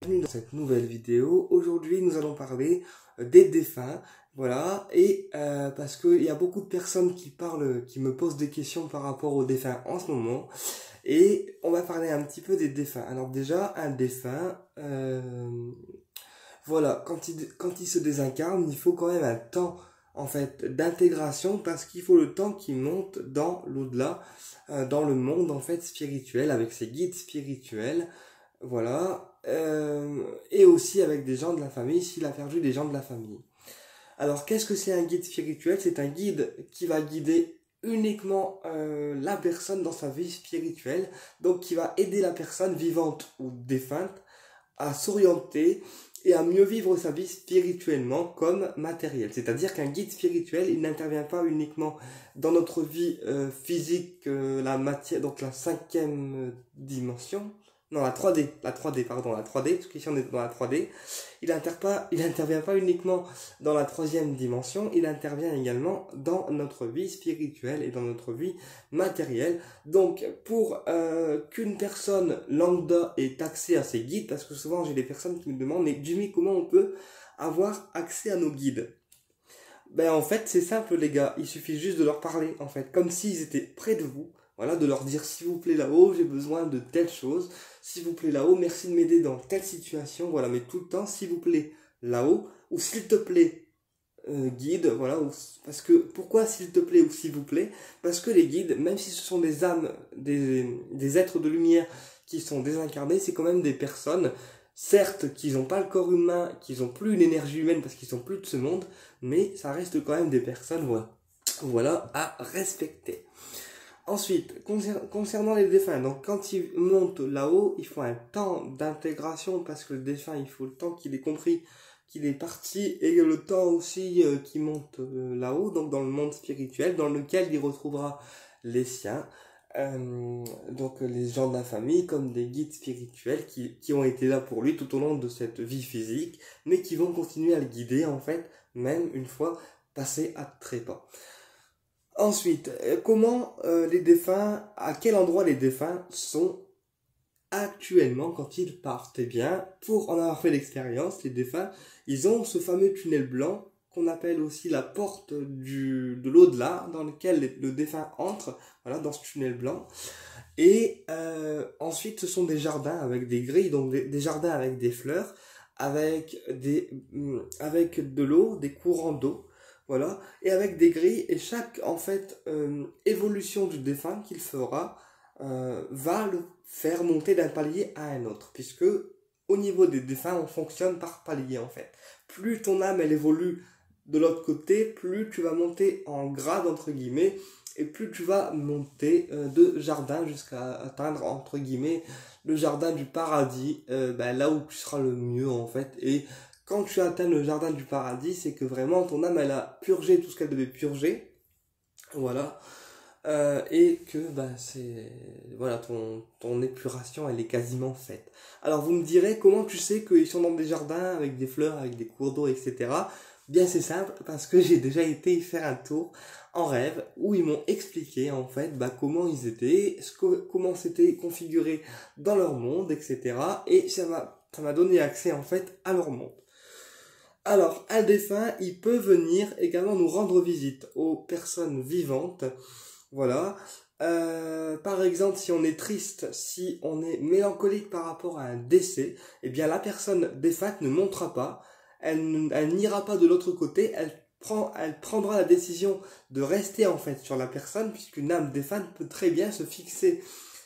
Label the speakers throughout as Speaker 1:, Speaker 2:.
Speaker 1: Bienvenue dans cette nouvelle vidéo. Aujourd'hui, nous allons parler des défunts. Voilà, et parce qu'il y a beaucoup de personnes qui me posent des questions par rapport aux défunts en ce moment. Et on va parler un petit peu des défunts. Alors déjà, un défunt, voilà, quand il se désincarne, il faut quand même un temps en fait d'intégration parce qu'il faut le temps qu'il monte dans l'au-delà, dans le monde en fait spirituel avec ses guides spirituels. Voilà. Et aussi avec des gens de la famille, s'il a perdu des gens de la famille. Alors, qu'est-ce que c'est un guide spirituel? C'est un guide qui va guider uniquement la personne dans sa vie spirituelle, donc qui va aider la personne vivante ou défunte à s'orienter et à mieux vivre sa vie spirituellement comme matériel. C'est-à-dire qu'un guide spirituel, il n'intervient pas uniquement dans notre vie physique, la matière, donc la cinquième dimension. Non, la 3D, pardon, la 3D, parce qu'ici on est dans la 3D. Il intervient pas uniquement dans la troisième dimension, il intervient également dans notre vie spirituelle et dans notre vie matérielle. Donc, pour qu'une personne lambda ait accès à ses guides, parce que souvent j'ai des personnes qui me demandent, mais Jimmy, comment on peut avoir accès à nos guides? Ben en fait, c'est simple les gars, il suffit juste de leur parler, en fait, comme s'ils étaient près de vous. Voilà, de leur dire s'il vous plaît là-haut, j'ai besoin de telle chose. S'il vous plaît là-haut, merci de m'aider dans telle situation. Voilà, mais tout le temps, s'il vous plaît là-haut, ou s'il te plaît guide, voilà, parce que pourquoi s'il te plaît ou s'il vous plaît? Parce que les guides, même si ce sont des âmes, des êtres de lumière qui sont désincarnés, c'est quand même des personnes, certes qu'ils n'ont pas le corps humain, qu'ils n'ont plus une énergie humaine parce qu'ils sont plus de ce monde, mais ça reste quand même des personnes, voilà, voilà à respecter. Ensuite, concernant les défunts, donc quand ils montent là-haut, il faut un temps d'intégration parce que le défunt, il faut le temps qu'il ait compris qu'il est parti et le temps aussi qu'il monte là-haut, donc dans le monde spirituel, dans lequel il retrouvera les siens, donc les gens de la famille comme des guides spirituels qui ont été là pour lui tout au long de cette vie physique, mais qui vont continuer à le guider en fait, même une fois passé à trépas. Ensuite, comment les défunts, à quel endroit les défunts sont actuellement quand ils partent? Eh bien, pour en avoir fait l'expérience, les défunts, ils ont ce fameux tunnel blanc qu'on appelle aussi la porte de l'au-delà, dans lequel le défunt entre, voilà, dans ce tunnel blanc. Et ensuite, ce sont des jardins avec des grilles, donc des jardins avec des fleurs, avec de l'eau, des courants d'eau. Voilà, et avec des grilles, et chaque en fait évolution du défunt qu'il fera va le faire monter d'un palier à un autre, puisque au niveau des défunts, on fonctionne par palier en fait. Plus ton âme elle évolue de l'autre côté, plus tu vas monter en grade entre guillemets, et plus tu vas monter de jardin jusqu'à atteindre entre guillemets le jardin du paradis, là où tu seras le mieux en fait, et quand tu atteins le jardin du paradis, c'est que vraiment ton âme elle a purgé tout ce qu'elle devait purger, voilà, et que c'est voilà ton épuration elle est quasiment faite. Alors vous me direz comment tu sais qu'ils sont dans des jardins avec des fleurs, avec des cours d'eau, etc. Bien c'est simple parce que j'ai déjà été y faire un tour en rêve où ils m'ont expliqué en fait comment ils étaient, comment c'était configuré dans leur monde, etc. Et ça m'a donné accès en fait à leur monde. Alors, un défunt, il peut venir également nous rendre visite aux personnes vivantes. Voilà. Par exemple, si on est triste, si on est mélancolique par rapport à un décès, eh bien la personne défunte ne montera pas, elle n'ira pas de l'autre côté, elle prendra la décision de rester en fait sur la personne, puisqu'une âme défunte peut très bien se fixer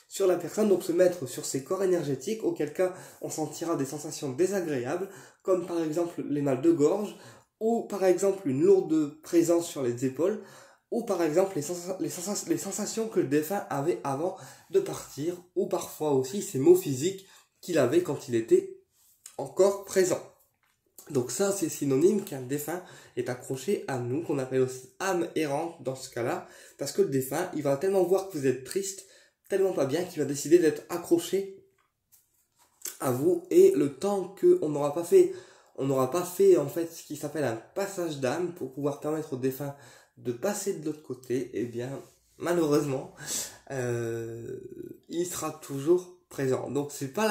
Speaker 1: sur la personne, donc se mettre sur ses corps énergétiques, auquel cas on sentira des sensations désagréables, comme par exemple les mal de gorge, ou par exemple une lourde présence sur les épaules, ou par exemple les sensations que le défunt avait avant de partir, ou parfois aussi ses maux physiques qu'il avait quand il était encore présent. Donc ça, c'est synonyme qu'un défunt est accroché à nous, qu'on appelle aussi âme errante dans ce cas-là, parce que le défunt, il va tellement voir que vous êtes triste, tellement pas bien, qu'il va décider d'être accroché à vous, et le temps qu'on n'aura pas fait en fait ce qui s'appelle un passage d'âme pour pouvoir permettre au défunt de passer de l'autre côté, et bien malheureusement, il sera toujours présent. Donc c'est pas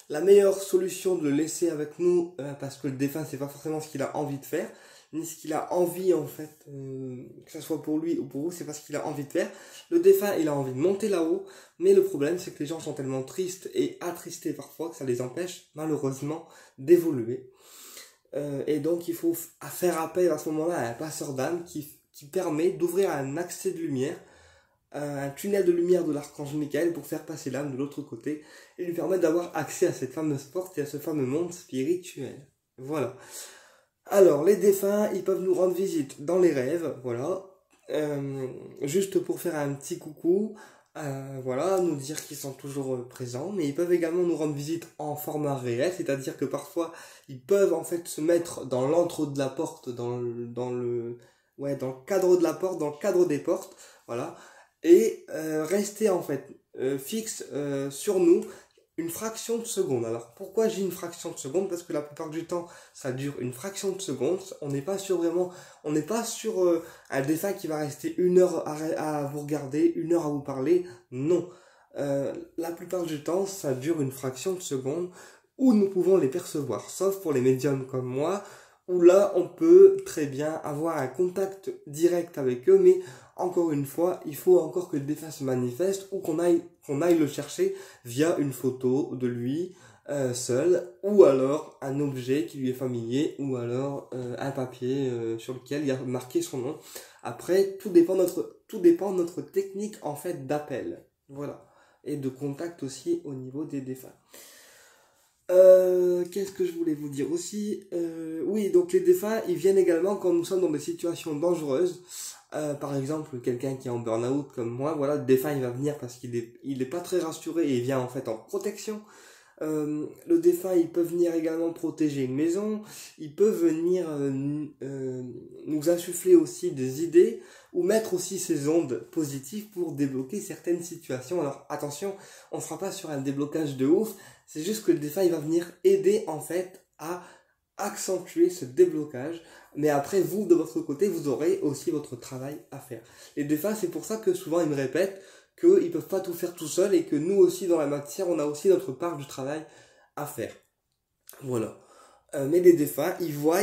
Speaker 1: La meilleure solution de le laisser avec nous, parce que le défunt c'est pas forcément ce qu'il a envie de faire, ni ce qu'il a envie en fait, que ce soit pour lui ou pour vous, c'est pas ce qu'il a envie de faire. Le défunt il a envie de monter là-haut, mais le problème c'est que les gens sont tellement tristes et attristés parfois que ça les empêche malheureusement d'évoluer. Et donc il faut faire appel à ce moment-là à un passeur d'âme qui permet d'ouvrir un accès de lumière, un tunnel de lumière de l'archange Michael pour faire passer l'âme de l'autre côté et lui permettre d'avoir accès à cette fameuse porte et à ce fameux monde spirituel. Voilà. Alors, les défunts, ils peuvent nous rendre visite dans les rêves, voilà. Juste pour faire un petit coucou, voilà, nous dire qu'ils sont toujours présents, mais ils peuvent également nous rendre visite en format réel, c'est-à-dire que parfois, ils peuvent en fait se mettre dans l'antre de la porte, dans le cadre de la porte, dans le cadre des portes, voilà, et rester en fait fixe sur nous une fraction de seconde. Alors pourquoi j'ai une fraction de seconde? Parce que la plupart du temps ça dure une fraction de seconde. On n'est pas sur vraiment, on n'est pas sur un défunt qui va rester une heure à vous regarder, une heure à vous parler. Non. La plupart du temps ça dure une fraction de seconde où nous pouvons les percevoir, sauf pour les médiums comme moi, où là on peut très bien avoir un contact direct avec eux, mais encore une fois, il faut encore que le défunt se manifeste ou qu'on aille le chercher via une photo de lui seul, ou alors un objet qui lui est familier, ou alors un papier sur lequel il y a marqué son nom. Après, tout dépend de notre technique en fait d'appel, voilà, et de contact aussi au niveau des défunts. Qu'est-ce que je voulais vous dire aussi? Oui, donc les défunts, ils viennent également quand nous sommes dans des situations dangereuses. Par exemple, quelqu'un qui est en burn-out comme moi, voilà, le défunt il va venir parce qu'il est pas très rassuré et il vient en fait en protection. Le défunt il peut venir également protéger une maison, il peut venir nous insuffler aussi des idées ou mettre aussi ses ondes positives pour débloquer certaines situations. Alors attention, on ne sera pas sur un déblocage de ouf, c'est juste que le défunt il va venir aider en fait à accentuer ce déblocage, mais après vous de votre côté vous aurez aussi votre travail à faire. Les défunts c'est pour ça que souvent ils me répètent qu'ils ne peuvent pas tout faire tout seuls et que nous aussi dans la matière on a aussi notre part du travail à faire. Voilà. Mais les défunts ils voient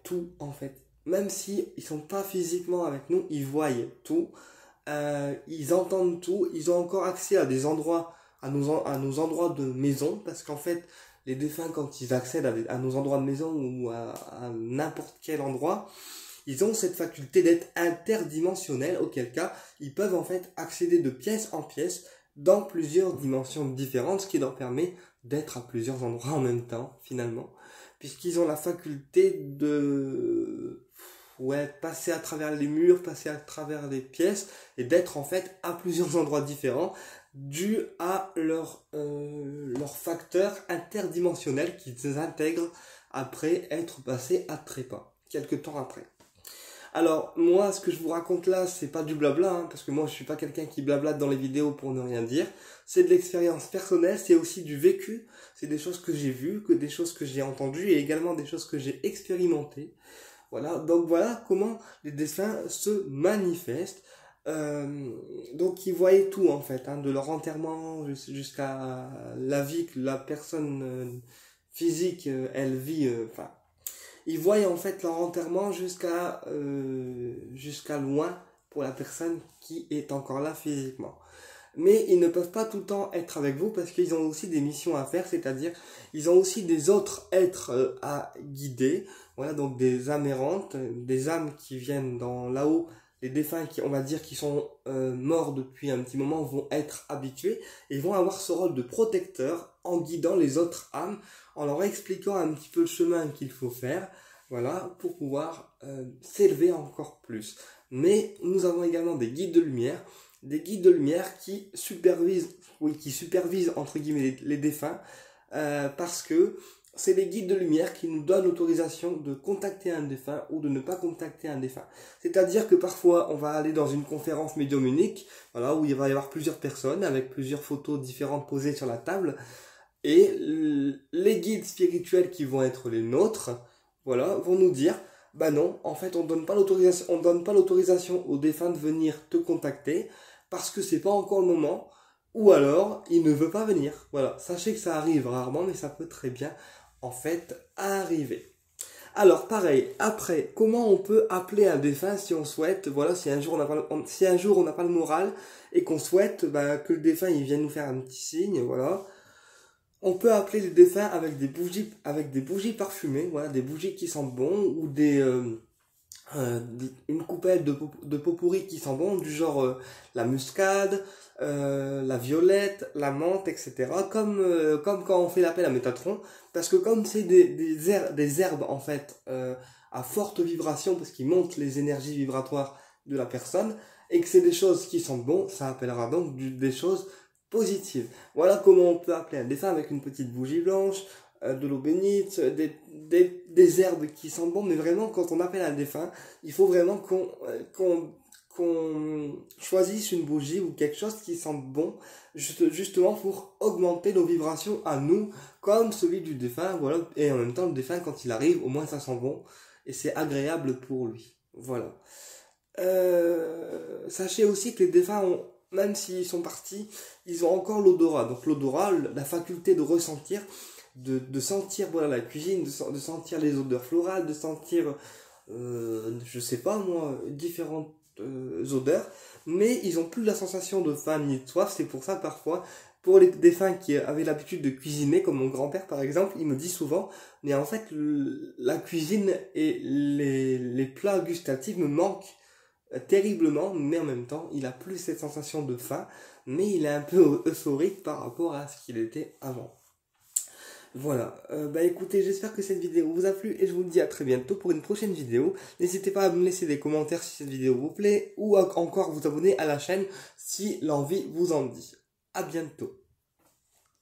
Speaker 1: tout en fait. Même si ils sont pas physiquement avec nous, ils voient tout. Ils entendent tout. Ils ont encore accès à des endroits, à nos endroits de maison, parce qu'en fait les défunts quand ils accèdent à nos endroits de maison ou à n'importe quel endroit, ils ont cette faculté d'être interdimensionnels, auquel cas ils peuvent en fait accéder de pièce en pièce dans plusieurs dimensions différentes, ce qui leur permet d'être à plusieurs endroits en même temps finalement, puisqu'ils ont la faculté de passer à travers les murs, passer à travers les pièces et d'être en fait à plusieurs endroits différents dû à leur facteur interdimensionnel qu'ils intègrent après être passés à trépas, quelques temps après. Alors, moi, ce que je vous raconte là, c'est pas du blabla, hein, parce que moi, je suis pas quelqu'un qui blablate dans les vidéos pour ne rien dire. C'est de l'expérience personnelle, c'est aussi du vécu. C'est des choses que j'ai vues, que des choses que j'ai entendues, et également des choses que j'ai expérimentées. Voilà, donc voilà comment les défunts se manifestent. Donc, ils voyaient tout, en fait, hein, de leur enterrement jusqu'à la vie que la personne physique, elle vit, enfin... Ils voient en fait leur enterrement jusqu'à loin pour la personne qui est encore là physiquement. Mais ils ne peuvent pas tout le temps être avec vous parce qu'ils ont aussi des missions à faire, c'est-à-dire ils ont aussi des autres êtres à guider. Voilà, donc des âmes errantes, des âmes qui viennent dans là-haut. Les défunts qui, on va dire, qui sont morts depuis un petit moment vont être habitués et vont avoir ce rôle de protecteur en guidant les autres âmes, en leur expliquant un petit peu le chemin qu'il faut faire, voilà, pour pouvoir s'élever encore plus. Mais nous avons également des guides de lumière qui supervisent entre guillemets les défunts, parce que c'est les guides de lumière qui nous donnent l'autorisation de contacter un défunt ou de ne pas contacter un défunt. C'est-à-dire que parfois, on va aller dans une conférence médiumnique, voilà, où il va y avoir plusieurs personnes avec plusieurs photos différentes posées sur la table, et les guides spirituels qui vont être les nôtres, voilà, vont nous dire, bah non, en fait, on donne pas l'autorisation au défunt de venir te contacter parce que c'est pas encore le moment, ou alors il ne veut pas venir. Voilà, sachez que ça arrive rarement, mais ça peut très bien en fait arriver. Alors pareil, après, comment on peut appeler un défunt si on souhaite, voilà, si un jour on n'a pas le moral et qu'on souhaite que le défunt il vienne nous faire un petit signe, voilà. On peut appeler les défunts avec des bougies parfumées, voilà, des bougies qui sentent bon ou une coupelle de pot pourri qui sent bon, du genre la muscade, la violette, la menthe, etc. Comme quand on fait l'appel à Métatron, parce que comme c'est des herbes en fait à forte vibration, parce qu'ils montent les énergies vibratoires de la personne, et que c'est des choses qui sentent bon, ça appellera donc des choses positives. Voilà comment on peut appeler un défunt avec une petite bougie blanche, de l'eau bénite, des herbes qui sentent bon, mais vraiment quand on appelle un défunt, il faut vraiment qu'on choisisse une bougie ou quelque chose qui sente bon, justement pour augmenter nos vibrations à nous, comme celui du défunt, voilà, et en même temps le défunt quand il arrive, au moins ça sent bon, et c'est agréable pour lui, voilà. Sachez aussi que les défunts même s'ils sont partis, ils ont encore l'odorat, donc l'odorat, la faculté de ressentir, de sentir voilà, la cuisine, de sentir les odeurs florales, de sentir, je sais pas moi, différentes odeurs, mais ils ont plus la sensation de faim ni de soif. C'est pour ça parfois, pour les défunts qui avaient l'habitude de cuisiner, comme mon grand-père par exemple, il me dit souvent, mais en fait la cuisine et les plats gustatifs me manquent terriblement, mais en même temps il a plus cette sensation de faim, mais il est un peu euphorique par rapport à ce qu'il était avant. Voilà, écoutez, j'espère que cette vidéo vous a plu et je vous dis à très bientôt pour une prochaine vidéo. N'hésitez pas à me laisser des commentaires si cette vidéo vous plaît ou à encore vous abonner à la chaîne si l'envie vous en dit. À bientôt.